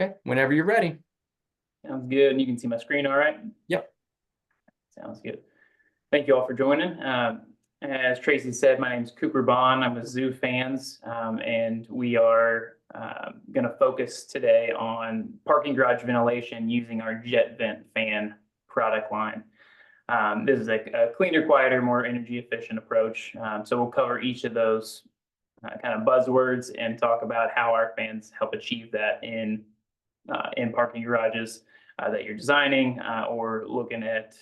Okay, whenever you're ready. Sounds good. And you can see my screen all right? Yep. Sounds good. Thank you all for joining. As Tracy said, my name is Cooper Bohn. I'm with Zoo Fans, and we are going to focus today on parking garage ventilation using our jet vent fan product line. This is a cleaner, quieter, more energy efficient approach. So we'll cover each of those kind of buzzwords and talk about how our fans help achieve that in parking garages that you're designing or looking at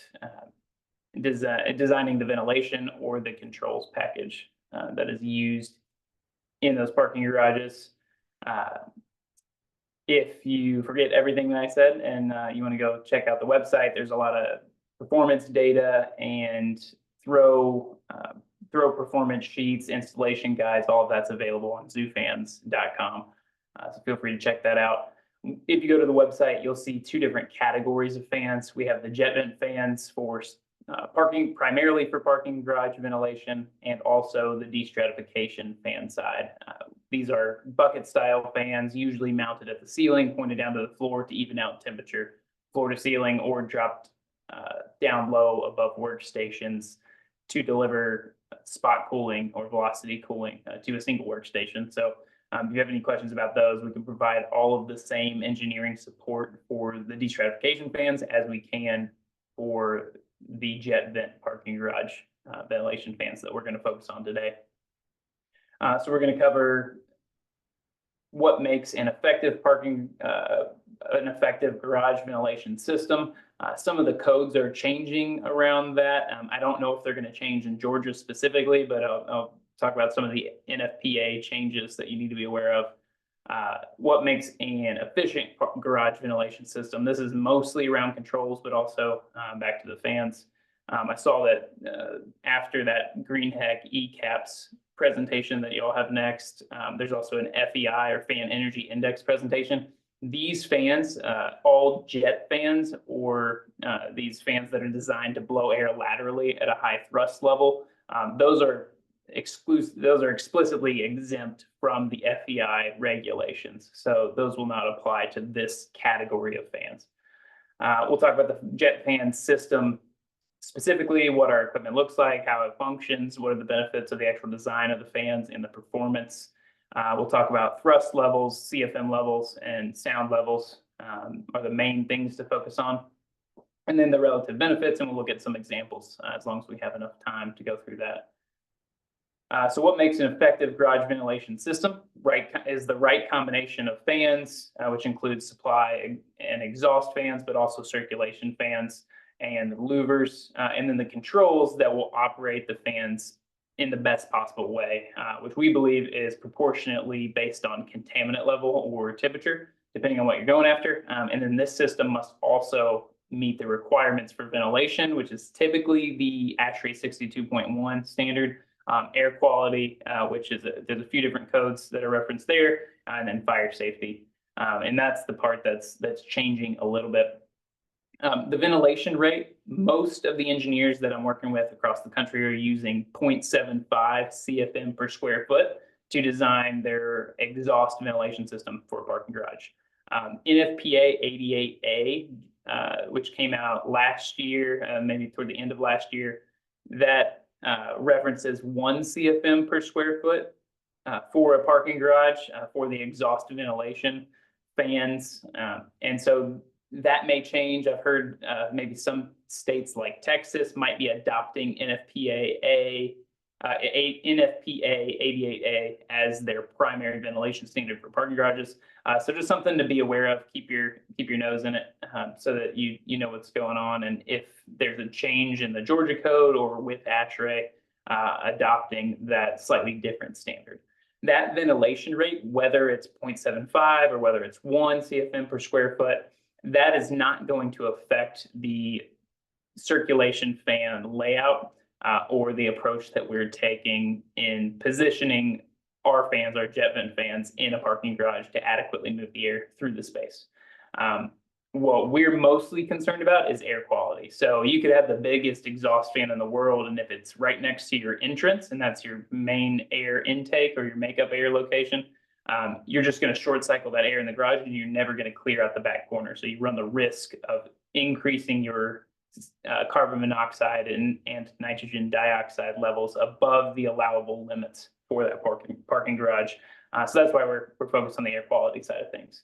designing the ventilation or the controls package that is used in those parking garages. If you forget everything that I said and you want to go check out the website, there's a lot of performance data and throw performance sheets, installation guides, all of that's available on zoofans.com. So feel free to check that out. If you go to the website, you'll see two different categories of fans. We have the jet vent fans for parking, primarily for parking garage ventilation, and also the destratification fan side. These are bucket style fans, usually mounted at the ceiling, pointed down to the floor to even out temperature, floor to ceiling, or dropped down low above workstations to deliver spot cooling or velocity cooling to a single workstation. So if you have any questions about those, we can provide all of the same engineering support for the destratification fans as we can for the jet vent parking garage ventilation fans that we're going to focus on today. So we're going to cover what makes an effective garage ventilation system. Some of the codes are changing around that. I don't know if they're going to change in Georgia specifically, but I'll talk about some of the NFPA changes that you need to be aware of. What makes an efficient garage ventilation system? This is mostly around controls, but also back to the fans. I saw that after that GreenHeck ECAPS presentation that you all have next, there's also an FEI or Fan Energy Index presentation. These fans, all jet fans or these fans that are designed to blow air laterally at a high thrust level, those are explicitly exempt from the FEI regulations. So those will not apply to this category of fans. We'll talk about the jet fan system, specifically what our equipment looks like, how it functions, what are the benefits of the actual design of the fans and the performance. We'll talk about thrust levels, CFM levels, and sound levels are the main things to focus on. And then the relative benefits, and we'll look at some examples as long as we have enough time to go through that. So what makes an effective garage ventilation system? Is the right combination of fans, which includes supply and exhaust fans, but also circulation fans and louvers, and then the controls that will operate the fans in the best possible way, which we believe is proportionately based on contaminant level or temperature, depending on what you're going after. And then this system must also meet the requirements for ventilation, which is typically the ASHRAE 62.1 standard, air quality, which is there's a few different codes that are referenced there, and then fire safety. And that's the part that's changing a little bit. The ventilation rate, most of the engineers that I'm working with across the country are using 0.75 CFM per square foot to design their exhaust ventilation system for a parking garage. NFPA 88A, which came out last year, maybe toward the end of last year, that references 1 CFM per square foot for a parking garage for the exhaust ventilation fans. And so that may change. I've heard maybe some states like Texas might be adopting NFPA 88A as their primary ventilation standard for parking garages. So just something to be aware of. Keep your nose in it so that you know what's going on, and if there's a change in the Georgia code or with ASHRAE adopting that slightly different standard. That ventilation rate, whether it's 0.75 or whether it's 1 CFM per square foot, that is not going to affect the circulation fan layout or the approach that we're taking in positioning our fans, our jet vent fans, in a parking garage to adequately move the air through the space. What we're mostly concerned about is air quality. So you could have the biggest exhaust fan in the world, and if it's right next to your entrance, and that's your main air intake or your makeup air location, you're just going to short cycle that air in the garage and you're never going to clear out the back corner. So you run the risk of increasing your carbon monoxide and nitrogen dioxide levels above the allowable limits for that parking garage. So that's why we're focused on the air quality side of things.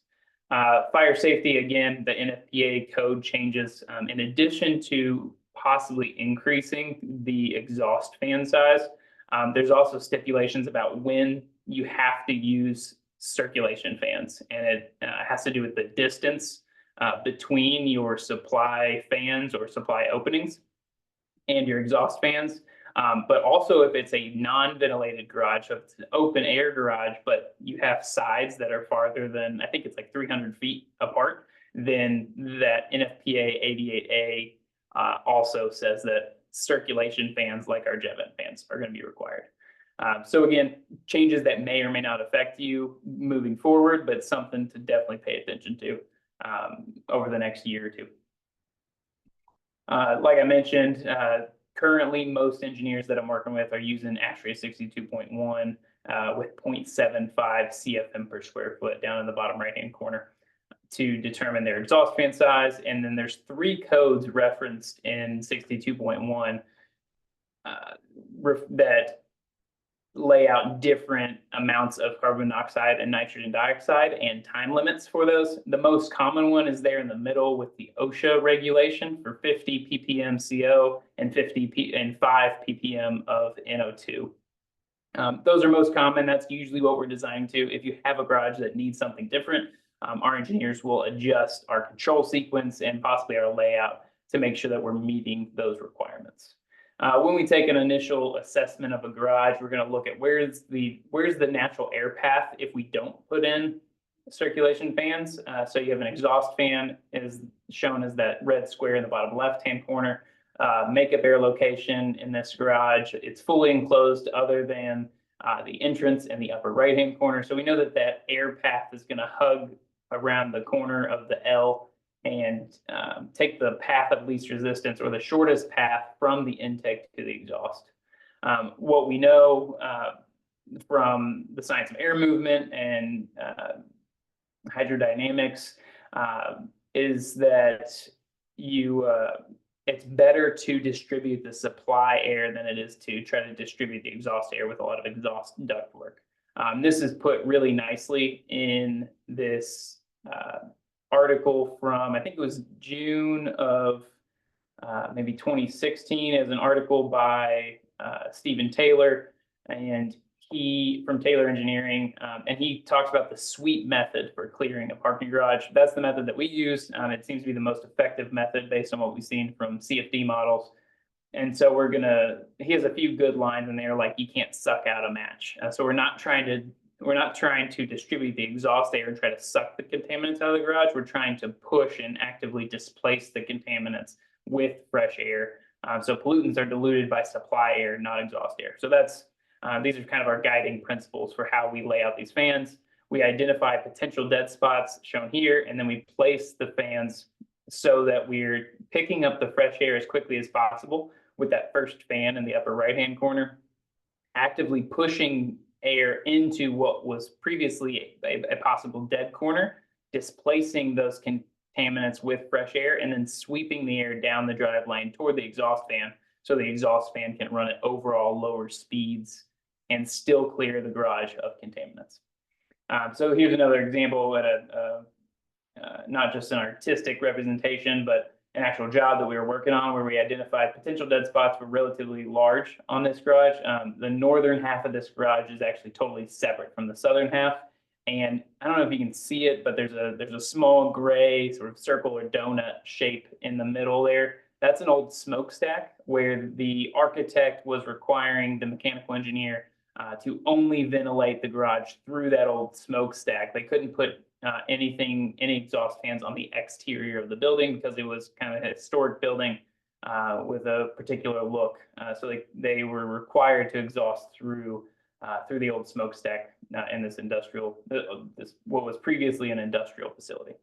Fire safety, again, the NFPA code changes. In addition to possibly increasing the exhaust fan size, there's also stipulations about when you have to use circulation fans, and it has to do with the distance between your supply fans or supply openings and your exhaust fans. But also if it's a non-ventilated garage, so if it's an open air garage, but you have sides that are farther than, I think it's like 300 feet apart, then that NFPA 88A also says that circulation fans like our jet vent fans are going to be required. So again, changes that may or may not affect you moving forward, but something to definitely pay attention to over the next year or two. Like I mentioned, currently most engineers that I'm working with are using ASHRAE 62.1 with 0.75 CFM per square foot down in the bottom right-hand corner to determine their exhaust fan size. And then there's 3 codes referenced in 62.1 that lay out different amounts of carbon monoxide and nitrogen dioxide and time limits for those. The most common one is there in the middle with the OSHA regulation for 50 ppm CO and 5 ppm of NO2. Those are most common. That's usually what we're designed to. If you have a garage that needs something different, our engineers will adjust our control sequence and possibly our layout to make sure that we're meeting those requirements. When we take an initial assessment of a garage, we're going to look at where's the natural air path if we don't put in circulation fans. So you have an exhaust fan is shown as that red square in the bottom left-hand corner. Makeup air location in this garage, it's fully enclosed other than the entrance in the upper right-hand corner. So we know that that air path is going to hug around the corner of the L and take the path of least resistance or the shortest path from the intake to the exhaust. What we know from the science of air movement and hydrodynamics is that it's better to distribute the supply air than it is to try to distribute the exhaust air with a lot of exhaust ductwork. This is put really nicely in this article from, I think it was June of maybe 2016, as an article by Stephen Taylor, and he from Taylor Engineering, and he talks about the sweep method for clearing a parking garage. That's the method that we use. It seems to be the most effective method based on what we've seen from CFD models. And so he has a few good lines in there, like you can't suck out a match. So we're not trying to distribute the exhaust air and try to suck the contaminants out of the garage. We're trying to push and actively displace the contaminants with fresh air. So pollutants are diluted by supply air, not exhaust air. So these are kind of our guiding principles for how we lay out these fans. We identify potential dead spots shown here, and then we place the fans so that we're picking up the fresh air as quickly as possible with that first fan in the upper right-hand corner, actively pushing air into what was previously a possible dead corner, displacing those contaminants with fresh air, and then sweeping the air down the drive lane toward the exhaust fan so the exhaust fan can run at overall lower speeds and still clear the garage of contaminants. So here's another example at not just an artistic representation, but an actual job that we were working on where we identified potential dead spots were relatively large on this garage. The northern half of this garage is actually totally separate from the southern half. And I don't know if you can see it, but there's a small gray sort of circle or donut shape in the middle there. That's an old smokestack where the architect was requiring the mechanical engineer to only ventilate the garage through that old smokestack. They couldn't put any exhaust fans on the exterior of the building because it was kind of a historic building with a particular look. So they were required to exhaust through the old smokestack in this what was previously an industrial facility.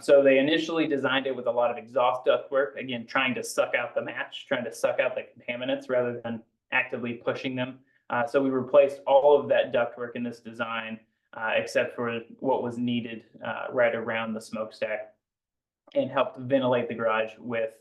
So they initially designed it with a lot of exhaust ductwork, again, trying to suck out the match, trying to suck out the contaminants rather than actively pushing them. So we replaced all of that ductwork in this design except for what was needed right around the smokestack, and helped ventilate the garage with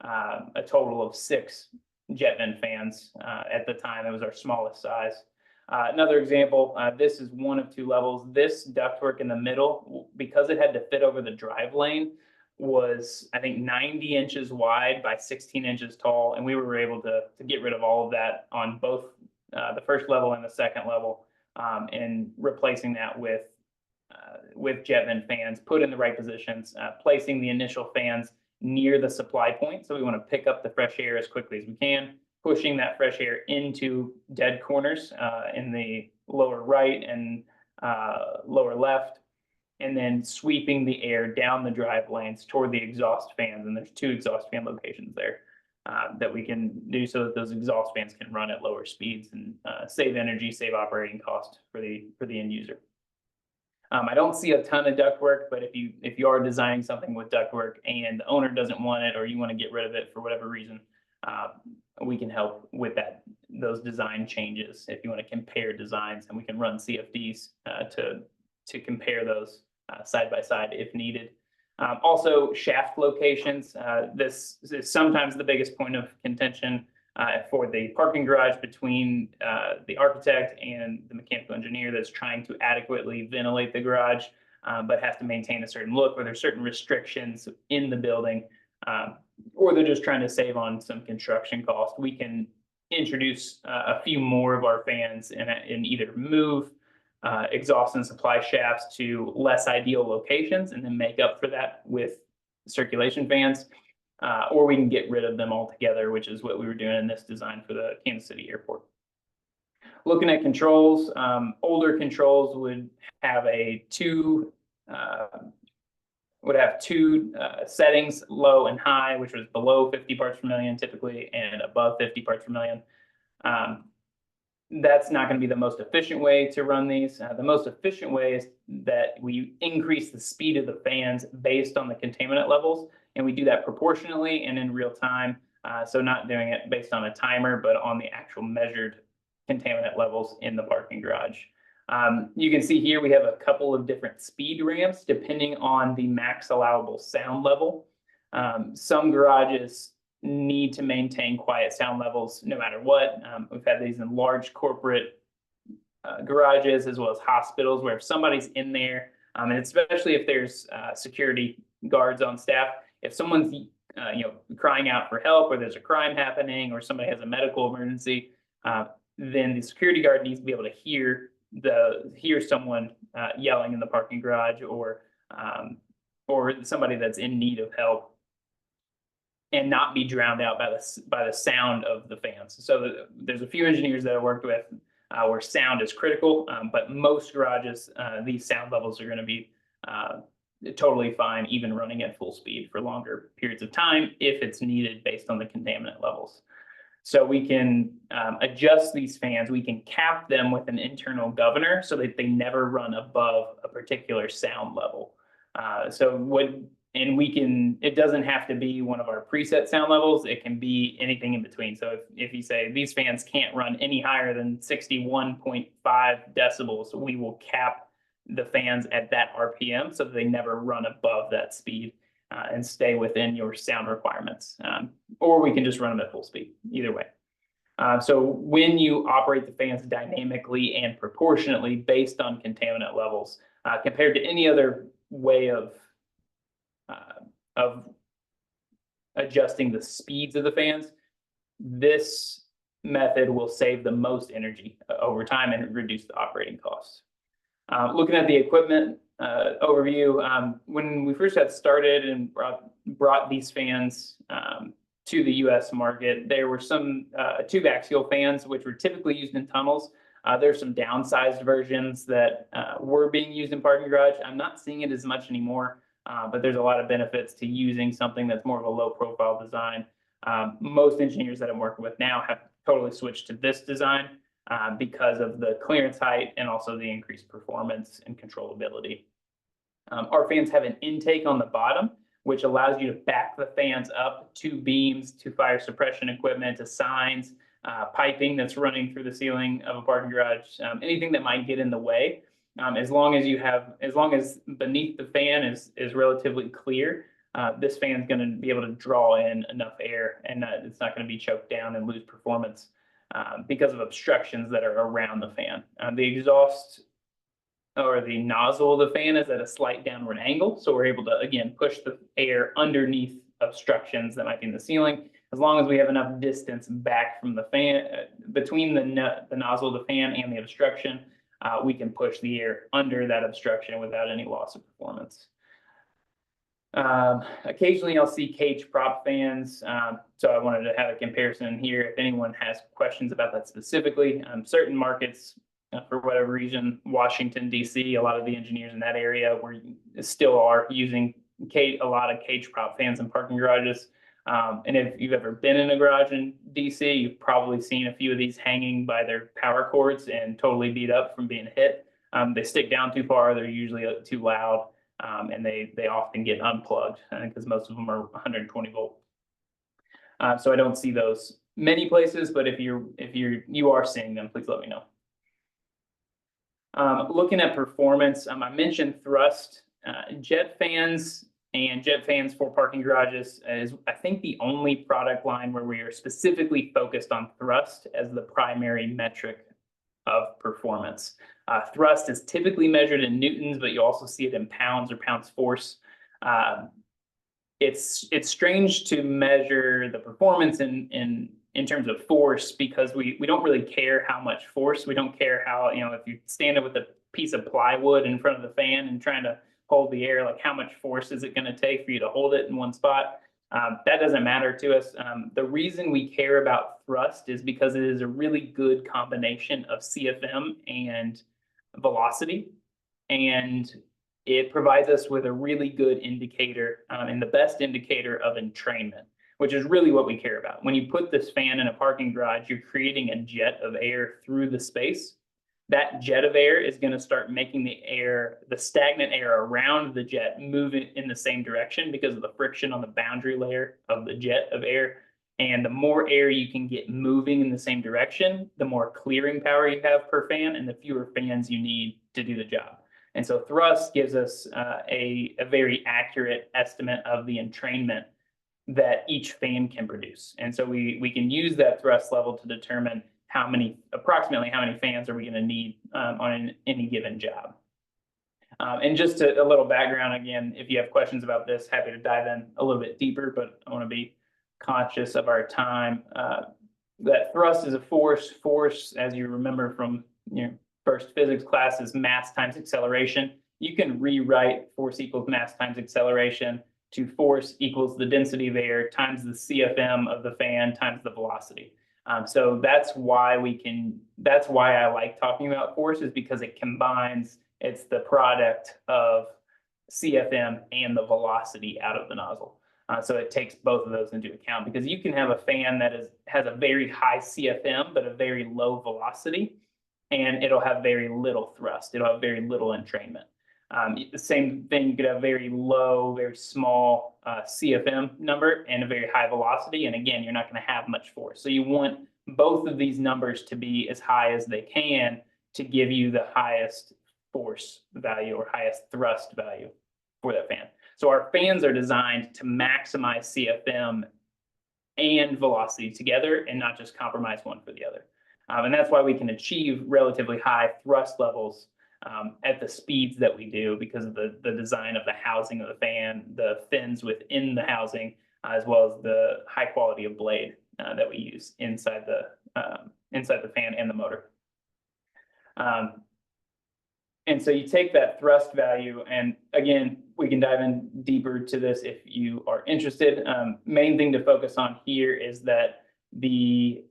a total of 6 jet vent fans. At the time, it was our smallest size. Another example, this is one of 2 levels. This ductwork in the middle, because it had to fit over the drive lane, was, I think, 90 inches wide by 16 inches tall, and we were able to get rid of all of that on both the first level and the second level, and replacing that with jet vent fans put in the right positions, placing the initial fans near the supply point. So we want to pick up the fresh air as quickly as we can, pushing that fresh air into dead corners in the lower right and lower left, and then sweeping the air down the drive lanes toward the exhaust fans. And there's 2 exhaust fan locations there that we can do so that those exhaust fans can run at lower speeds and save energy, save operating cost for the end user. I don't see a ton of ductwork, but if you are designing something with ductwork and the owner doesn't want it, or you want to get rid of it for whatever reason, we can help with those design changes. If you want to compare designs, and we can run CFDs to compare those side by side if needed. Also, shaft locations. This is sometimes the biggest point of contention for the parking garage between the architect and the mechanical engineer that's trying to adequately ventilate the garage, but has to maintain a certain look, or there's certain restrictions in the building, or they're just trying to save on some construction cost. We can introduce a few more of our fans and either move exhaust and supply shafts to less ideal locations and then make up for that with circulation fans, or we can get rid of them altogether, which is what we were doing in this design for the Kansas City airport. Looking at controls, older controls would have two settings, low and high, which was below 50 parts per million typically, and above 50 parts per million. That's not going to be the most efficient way to run these. The most efficient way is that we increase the speed of the fans based on the contaminant levels, and we do that proportionally and in real time. So not doing it based on a timer, but on the actual measured contaminant levels in the parking garage. You can see here we have a couple of different speed ramps depending on the max allowable sound level. Some garages need to maintain quiet sound levels no matter what. We've had these in large corporate garages as well as hospitals, where if somebody's in there, and especially if there's security guards on staff, if someone's crying out for help, or there's a crime happening, or somebody has a medical emergency, then the security guard needs to be able to hear someone yelling in the parking garage, or somebody that's in need of help, and not be drowned out by the sound of the fans. So there's a few engineers that I worked with where sound is critical, but most garages, these sound levels are going to be totally fine, even running at full speed for longer periods of time if it's needed based on the contaminant levels. So we can adjust these fans. We can cap them with an internal governor so that they never run above a particular sound level. It doesn't have to be one of our preset sound levels. It can be anything in between. So if you say these fans can't run any higher than 61.5 decibels, we will cap the fans at that RPM so that they never run above that speed and stay within your sound requirements. Or we can just run them at full speed, either way. So when you operate the fans dynamically and proportionately based on contaminant levels, compared to any other way of adjusting the speeds of the fans, this method will save the most energy over time and reduce the operating costs. Looking at the equipment overview, when we first got started and brought these fans to the US market, there were some tube axial fans, which were typically used in tunnels. There's some downsized versions that were being used in parking garage. I'm not seeing it as much anymore. But there's a lot of benefits to using something that's more of a low profile design. Most engineers that I'm working with now have totally switched to this design because of the clearance height and also the increased performance and controllability. Our fans have an intake on the bottom, which allows you to back the fans up to beams, to fire suppression equipment, to signs, piping that's running through the ceiling of a parking garage, anything that might get in the way. As long as beneath the fan is relatively clear, this fan is going to be able to draw in enough air, and it's not going to be choked down and lose performance because of obstructions that are around the fan. The exhaust or the nozzle of the fan is at a slight downward angle, so we're able to again push the air underneath obstructions that might be in the ceiling. As long as we have enough distance back from the fan, between the nozzle of the fan and the obstruction, we can push the air under that obstruction without any loss of performance. Occasionally I'll see cage prop fans, so I wanted to have a comparison here if anyone has questions about that specifically. Certain markets, for whatever reason, Washington, D.C., a lot of the engineers in that area still are using a lot of cage prop fans in parking garages. And if you've ever been in a garage in D.C., you've probably seen a few of these hanging by their power cords and totally beat up from being hit. They stick down too far, they're usually too loud, and they often get unplugged because most of them are 120 volt. So I don't see those many places, but if you are seeing them, please let me know. Looking at performance, I mentioned thrust. Jet fans and jet fans for parking garages is, I think, the only product line where we are specifically focused on thrust as the primary metric of performance. Thrust is typically measured in newtons, but you also see it in pounds or pounds force. It's strange to measure the performance in terms of force because we don't really care how much force. We don't care how, if you stand it with a piece of plywood in front of the fan and trying to hold the air, like how much force is it going to take for you to hold it in one spot? That doesn't matter to us. The reason we care about thrust is because it is a really good combination of CFM and velocity, and it provides us with a really good indicator and the best indicator of entrainment, which is really what we care about. When you put this fan in a parking garage, you're creating a jet of air through the space. That jet of air is going to start making the stagnant air around the jet move in the same direction because of the friction on the boundary layer of the jet of air. And the more air you can get moving in the same direction, the more clearing power you have per fan and the fewer fans you need to do the job. And so thrust gives us a very accurate estimate of the entrainment that each fan can produce. And so we can use that thrust level to determine approximately how many fans are we going to need on any given job. And just a little background, again, if you have questions about this, happy to dive in a little bit deeper, but I want to be conscious of our time. That thrust is a force. Force, as you remember from your first physics class, is mass times acceleration. You can rewrite force equals mass times acceleration to force equals the density of air times the CFM of the fan times the velocity. So that's why I like talking about force, is because it combines, it's the product of CFM and the velocity out of the nozzle. So it takes both of those into account, because you can have a fan that has a very high CFM but a very low velocity, and it'll have very little thrust. It'll have very little entrainment. The same thing, you could have very low, very small CFM number and a very high velocity, and again, you're not going to have much force. So you want both of these numbers to be as high as they can to give you the highest force value or highest thrust value for that fan. So our fans are designed to maximize CFM and velocity together and not just compromise one for the other. And that's why we can achieve relatively high thrust levels at the speeds that we do, because of the design of the housing of the fan, the fins within the housing, as well as the high quality of blade that we use inside the fan and the motor. And so you take that thrust value, and again, we can dive in deeper to this if you are interested. Main thing to focus on here is that the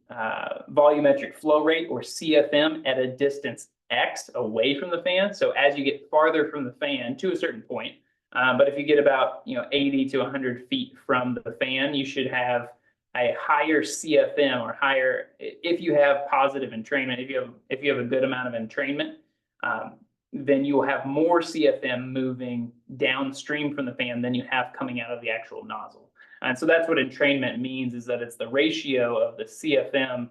volumetric flow rate, or CFM, at a distance X away from the fan. So as you get farther from the fan to a certain point, but if you get about 80 to 100 feet from the fan, you should have a higher CFM, or higher, if you have positive entrainment, if you have a good amount of entrainment, then you will have more CFM moving downstream from the fan than you have coming out of the actual nozzle. And so that's what entrainment means, is that it's the ratio of the CFM.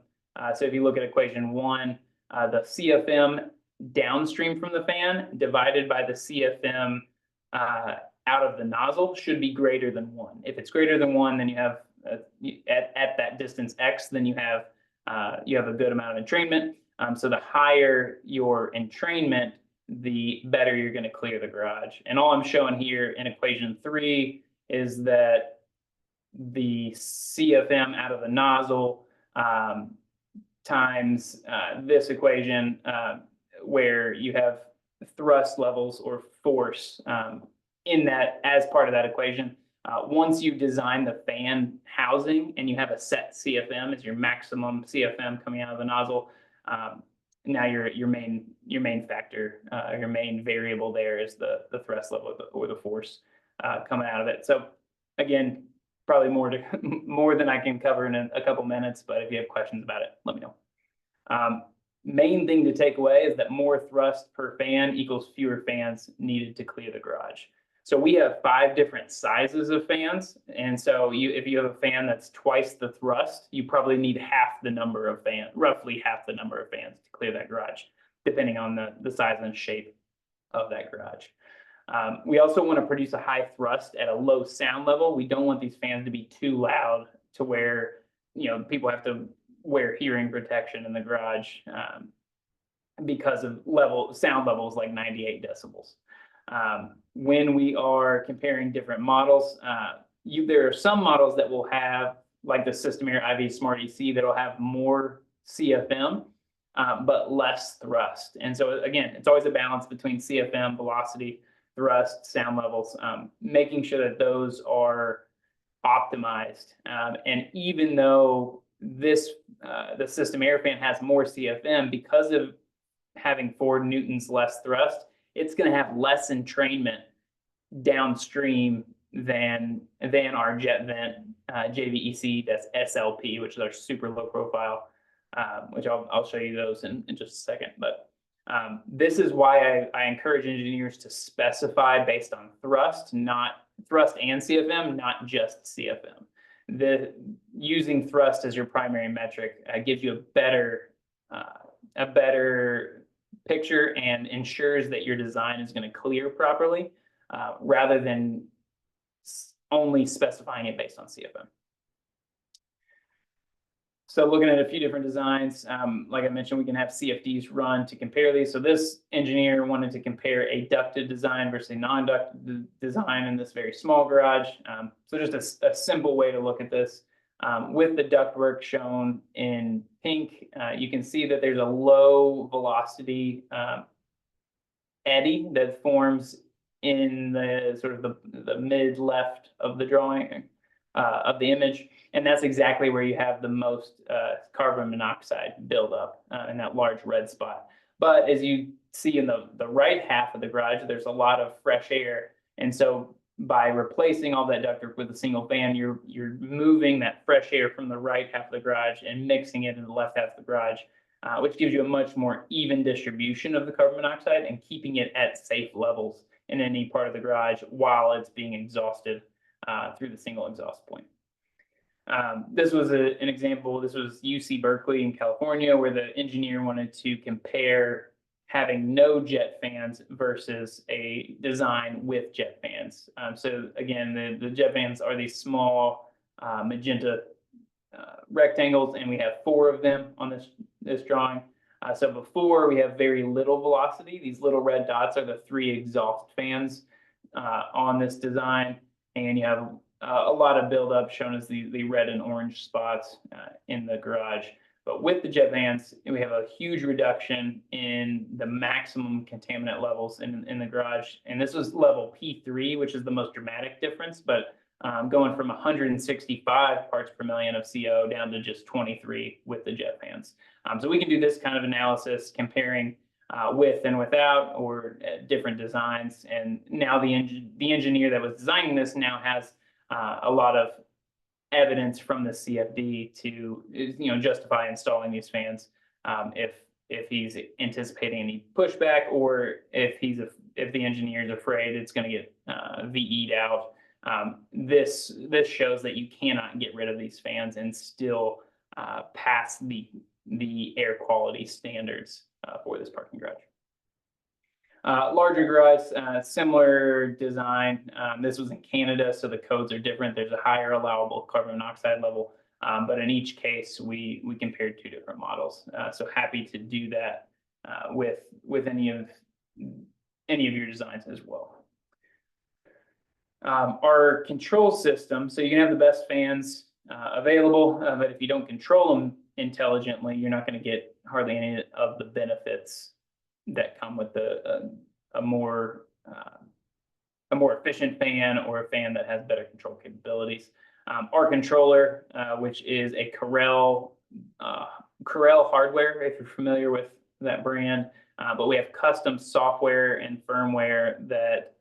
So if you look at equation 1, the CFM downstream from the fan divided by the CFM out of the nozzle should be greater than 1. If it's greater than 1, then you have at that distance X, then you have a good amount of entrainment. So the higher your entrainment, the better you're going to clear the garage. And all I'm showing here in equation 3 is that the CFM out of the nozzle times this equation where you have thrust levels or force in that as part of that equation. Once you design the fan housing and you have a set CFM as your maximum CFM coming out of the nozzle, now your main factor, your main variable there is the thrust level or the force coming out of it. So again, probably more than I can cover in a couple minutes, but if you have questions about it, let me know. Main thing to take away is that more thrust per fan equals fewer fans needed to clear the garage. So we have 5 different sizes of fans, and so if you have a fan that's twice the thrust, you probably need half the number of fans, roughly half the number of fans to clear that garage, depending on the size and shape of that garage. We also want to produce a high thrust at a low sound level. We don't want these fans to be too loud to where people have to wear hearing protection in the garage because of sound levels like 98 decibels. When we are comparing different models, there are some models that will have, like the Systemair IV Smart EC, that will have more CFM, but less thrust. And so again, it's always a balance between CFM, velocity, thrust, sound levels, making sure that those are optimized. And even though the Systemair fan has more CFM, because of having 4 newtons less thrust, it's going to have less entrainment downstream than our jet vent JVEC, that's SLP, which is our super low profile, which I'll show you those in just a second. But this is why I encourage engineers to specify based on thrust, not thrust and CFM, not just CFM. Using thrust as your primary metric gives you a better picture and ensures that your design is going to clear properly, rather than only specifying it based on CFM. So looking at a few different designs, like I mentioned, we can have CFDs run to compare these. So this engineer wanted to compare a ducted design versus a non-ducted design in this very small garage. So just a simple way to look at this. With the ductwork shown in pink, you can see that there's a low velocity eddy that forms in the sort of the mid left of the drawing of the image, and that's exactly where you have the most carbon monoxide buildup in that large red spot. But as you see in the right half of the garage, there's a lot of fresh air, and so by replacing all that ductwork with a single fan, you're moving that fresh air from the right half of the garage and mixing it in the left half of the garage, which gives you a much more even distribution of the carbon monoxide and keeping it at safe levels in any part of the garage while it's being exhausted through the single exhaust point. This was an example. This was UC Berkeley in California, where the engineer wanted to compare having no jet fans versus a design with jet fans. So again, the jet fans are these small magenta rectangles, and we have 4 of them on this drawing. So before, we have very little velocity. These little red dots are the 3 exhaust fans on this design, and you have a lot of buildup shown as the red and orange spots in the garage. But with the jet fans, we have a huge reduction in the maximum contaminant levels in the garage. And this was level P3, which is the most dramatic difference, but going from 165 parts per million of CO down to just 23 with the jet fans. So we can do this kind of analysis comparing with and without, or different designs. And now the engineer that was designing this now has a lot of evidence from the CFD to justify installing these fans if he's anticipating any pushback, or if the engineer is afraid it's going to get VE'd out. This shows that you cannot get rid of these fans and still pass the air quality standards for this parking garage. Larger garage, similar design. This was in Canada, so the codes are different. There's a higher allowable carbon monoxide level, but in each case, we compared two different models. So happy to do that with any of your designs as well. Our control system, so you can have the best fans available, but if you don't control them intelligently, you're not going to get hardly any of the benefits that come with a more efficient fan or a fan that has better control capabilities. Our controller, which is a Carrel hardware, if you're familiar with that brand, but we have custom software and firmware that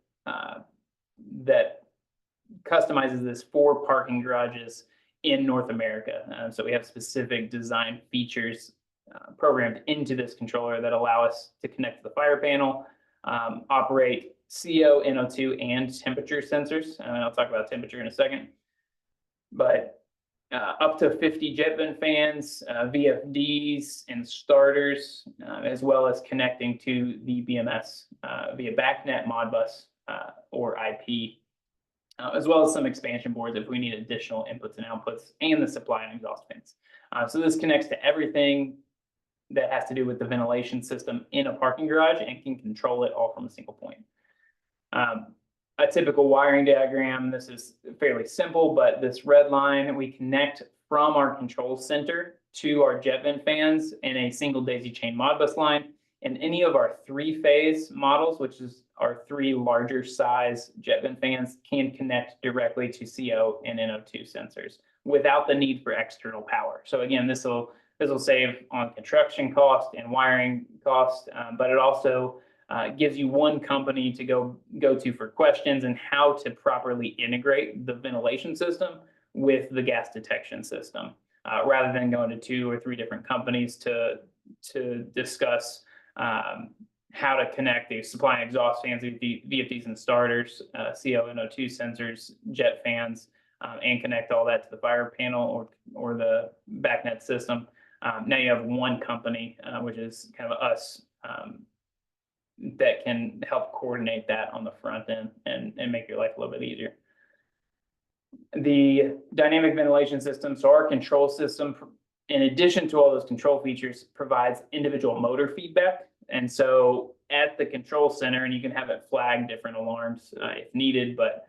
customizes this for parking garages in North America. So we have specific design features programmed into this controller that allow us to connect to the fire panel, operate CO, NO2, and temperature sensors. I'll talk about temperature in a second. But up to 50 jet vent fans, VFDs, and starters, as well as connecting to the BMS via BACnet, Modbus, or IP, as well as some expansion boards if we need additional inputs and outputs, and the supply and exhaust fans. So this connects to everything that has to do with the ventilation system in a parking garage and can control it all from a single point. A typical wiring diagram, this is fairly simple, but this red line, we connect from our control center to our jet vent fans in a single daisy chain Modbus line. And any of our three-phase models, which is our three larger size jet vent fans, can connect directly to CO and NO2 sensors without the need for external power. So again, this will save on construction cost and wiring cost, but it also gives you one company to go to for questions and how to properly integrate the ventilation system with the gas detection system, rather than going to 2 or 3 different companies to discuss how to connect the supply and exhaust fans, VFDs and starters, CO, NO2 sensors, jet fans, and connect all that to the fire panel or the BACnet system. Now you have one company, which is kind of us, that can help coordinate that on the front end and make your life a little bit easier. The dynamic ventilation system, so our control system, in addition to all those control features, provides individual motor feedback. And so at the control center, and you can have it flag different alarms if needed, but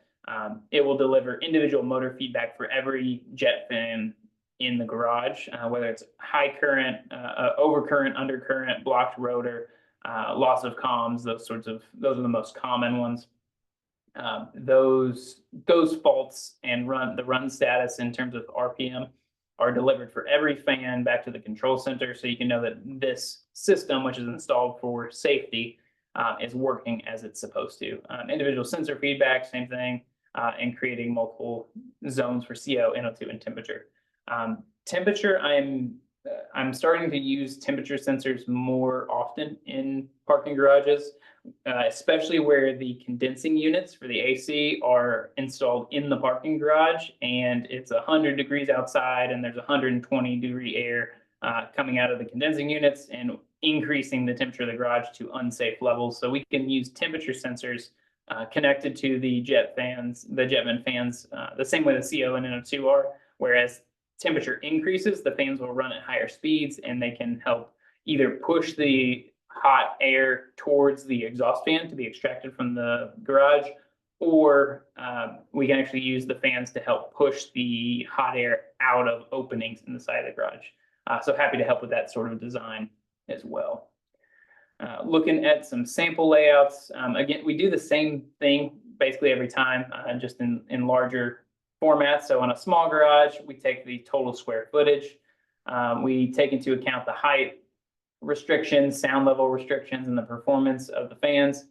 it will deliver individual motor feedback for every jet fan in the garage, whether it's high current, overcurrent, undercurrent, blocked rotor, loss of comms, those are the most common ones. Those faults and the run status in terms of RPM are delivered for every fan back to the control center, so you can know that this system, which is installed for safety, is working as it's supposed to. Individual sensor feedback, same thing, and creating multiple zones for CO, NO2, and temperature. Temperature, I'm starting to use temperature sensors more often in parking garages, especially where the condensing units for the AC are installed in the parking garage, and it's 100 degrees outside and there's 120-degree air coming out of the condensing units and increasing the temperature of the garage to unsafe levels. So we can use temperature sensors connected to the jet vent fans, the same way the CO and NO2 are, whereas temperature increases, the fans will run at higher speeds, and they can help either push the hot air towards the exhaust fan to be extracted from the garage, or we can actually use the fans to help push the hot air out of openings in the side of the garage. So happy to help with that sort of design as well. Looking at some sample layouts, again, we do the same thing basically every time, just in larger formats. So in a small garage, we take the total square footage. We take into account the height restrictions, sound level restrictions, and the performance of the fans.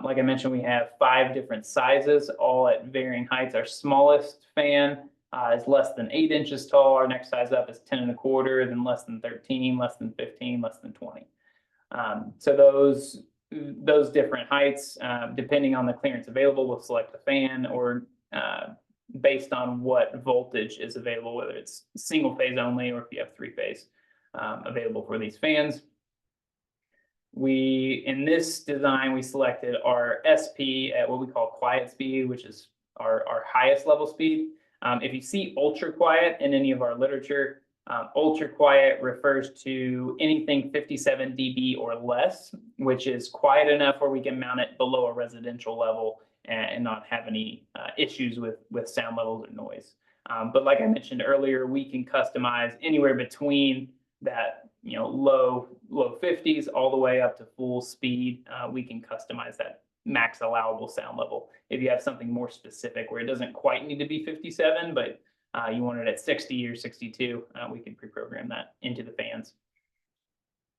Like I mentioned, we have 5 different sizes, all at varying heights. Our smallest fan is less than 8 inches tall. Our next size up is 10 1/4, then less than 13, less than 15, less than 20. So those different heights, depending on the clearance available, we'll select a fan, or based on what voltage is available, whether it's single phase only or if you have 3-phase available for these fans. In this design, we selected our SP at what we call quiet speed, which is our highest level speed. If you see ultra quiet in any of our literature, ultra quiet refers to anything 57 dB or less, which is quiet enough where we can mount it below a residential level and not have any issues with sound levels or noise. But like I mentioned earlier, we can customize anywhere between that, low 50s all the way up to full speed. We can customize that max allowable sound level. If you have something more specific where it doesn't quite need to be 57, but you want it at 60 or 62, we can pre-program that into the fans.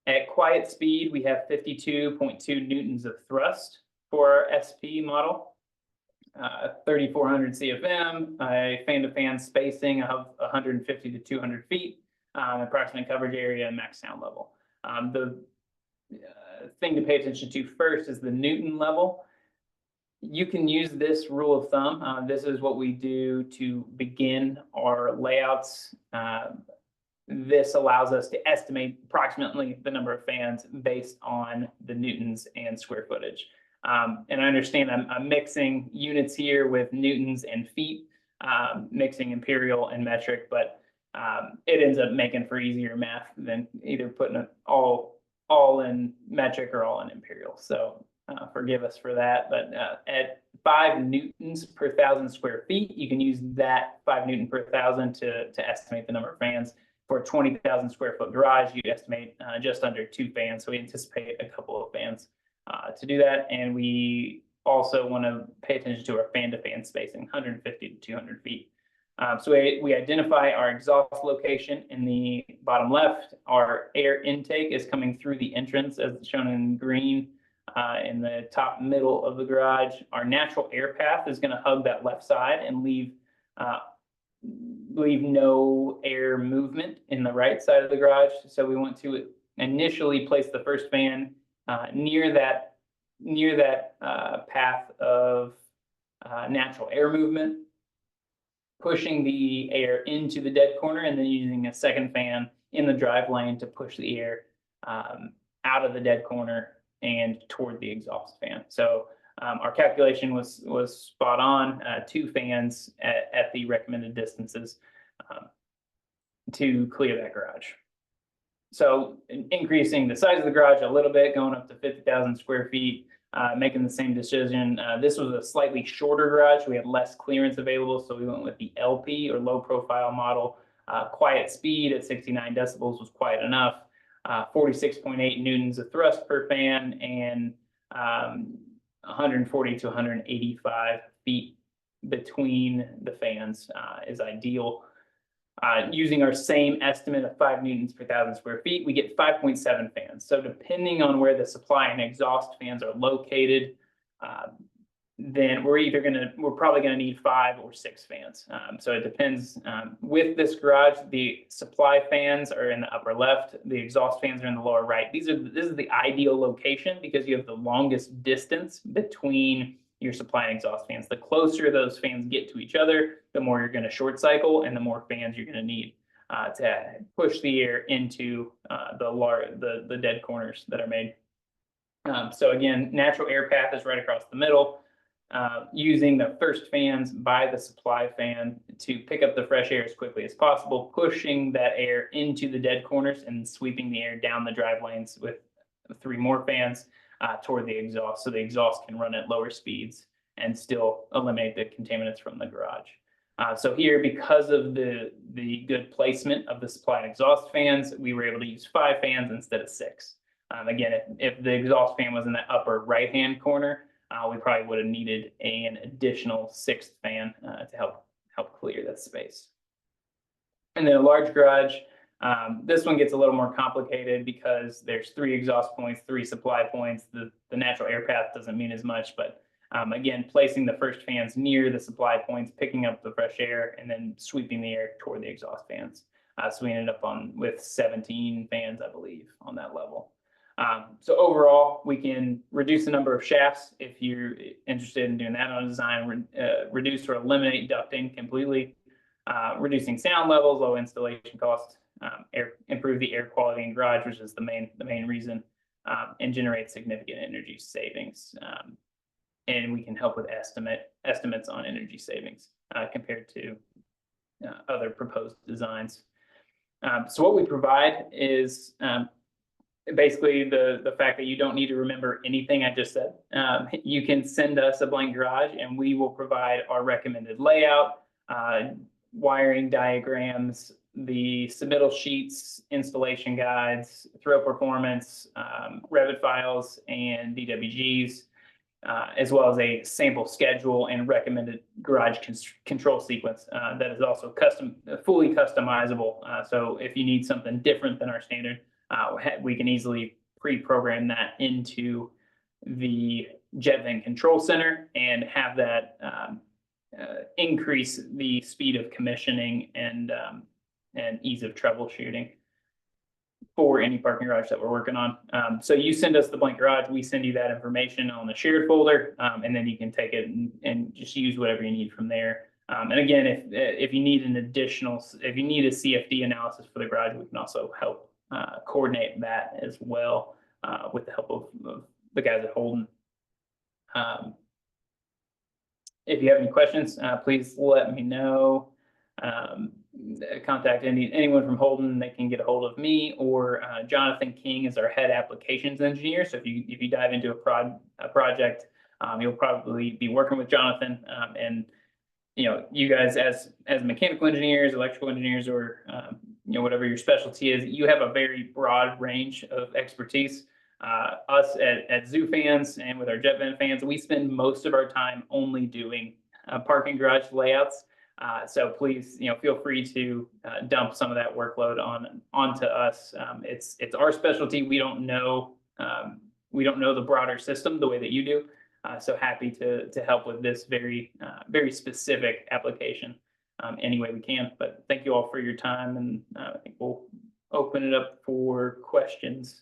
At quiet speed, we have 52.2 newtons of thrust for our SP model, 3,400 CFM, a fan-to-fan spacing of 150 to 200 feet, approximate coverage area, and max sound level. The thing to pay attention to first is the Newton level. You can use this rule of thumb. This is what we do to begin our layouts. This allows us to estimate approximately the number of fans based on the newtons and square footage. And I understand I'm mixing units here with newtons and feet, mixing imperial and metric, but it ends up making for easier math than either putting it all in metric or all in imperial. So forgive us for that. But at 5 newtons per 1,000 square feet, you can use that 5 newton per 1,000 to estimate the number of fans. For a 20,000 square foot garage, you estimate just under 2 fans. So we anticipate a couple of fans to do that. And we also want to pay attention to our fan-to-fan spacing, 150 to 200 feet. So we identify our exhaust location in the bottom left. Our air intake is coming through the entrance as shown in green in the top middle of the garage. Our natural air path is going to hug that left side and leave no air movement in the right side of the garage. So we want to initially place the first fan near that path of natural air movement, pushing the air into the dead corner, and then using a second fan in the drive lane to push the air out of the dead corner and toward the exhaust fan. So our calculation was spot on, 2 fans at the recommended distances to clear that garage. So increasing the size of the garage a little bit, going up to 50,000 square feet, making the same decision. This was a slightly shorter garage. We had less clearance available, so we went with the LP or low profile model. Quiet speed at 69 decibels was quiet enough. 46.8 newtons of thrust per fan, and 140 to 185 feet between the fans is ideal. Using our same estimate of 5 newtons per 1,000 square feet, we get 5.7 fans. So depending on where the supply and exhaust fans are located, then we're probably gonna need 5 or 6 fans. So it depends. With this garage, the supply fans are in the upper left, the exhaust fans are in the lower right. This is the ideal location because you have the longest distance between your supply and exhaust fans. The closer those fans get to each other, the more you're going to short cycle and the more fans you're going to need to push the air into the dead corners that are made. So again, natural air path is right across the middle. Using the first fans by the supply fan to pick up the fresh air as quickly as possible, pushing that air into the dead corners and sweeping the air down the drive lanes with 3 more fans toward the exhaust, so the exhaust can run at lower speeds and still eliminate the contaminants from the garage. So here, because of the good placement of the supply and exhaust fans, we were able to use 5 fans instead of 6. Again, if the exhaust fan was in the upper right-hand corner, we probably would have needed an additional 6th fan to help clear that space. And then a large garage. This one gets a little more complicated because there's 3 exhaust points, 3 supply points. The natural air path doesn't mean as much, but again, placing the first fans near the supply points, picking up the fresh air, and then sweeping the air toward the exhaust fans. So we ended up with 17 fans, I believe, on that level. So overall, we can reduce the number of shafts if you're interested in doing that on a design, reduce or eliminate ducting completely, reducing sound levels, low installation costs, improve the air quality in garage, which is the main reason. and generate significant energy savings. And we can help with estimates on energy savings compared to other proposed designs. So what we provide is basically the fact that you don't need to remember anything I just said. You can send us a blank garage and we will provide our recommended layout, wiring diagrams, the submittal sheets, installation guides, throw performance, Revit files, and DWGs, as well as a sample schedule and recommended garage control sequence that is also fully customizable. So if you need something different than our standard, we can easily pre-program that into the jet vent control center and have that increase the speed of commissioning and ease of troubleshooting for any parking garage that we're working on. So you send us the blank garage, we send you that information on the shared folder, and then you can take it and just use whatever you need from there. And again, if you need if you need a CFD analysis for the garage, we can also help coordinate that as well with the help of the guys at Holden. If you have any questions, please let me know. Contact anyone from Holden. They can get a hold of me, or Jonathan King is our head applications engineer. So if you dive into a project, you'll probably be working with Jonathan. And you guys as mechanical engineers, electrical engineers, or whatever your specialty is, you have a very broad range of expertise. Us at Zoo Fans and with our jet vent fans, we spend most of our time only doing parking garage layouts. So please, feel free to dump some of that workload onto us. It's our specialty. We don't know the broader system the way that you do. So happy to help with this very specific application any way we can. But thank you all for your time, and I think we'll open it up for questions.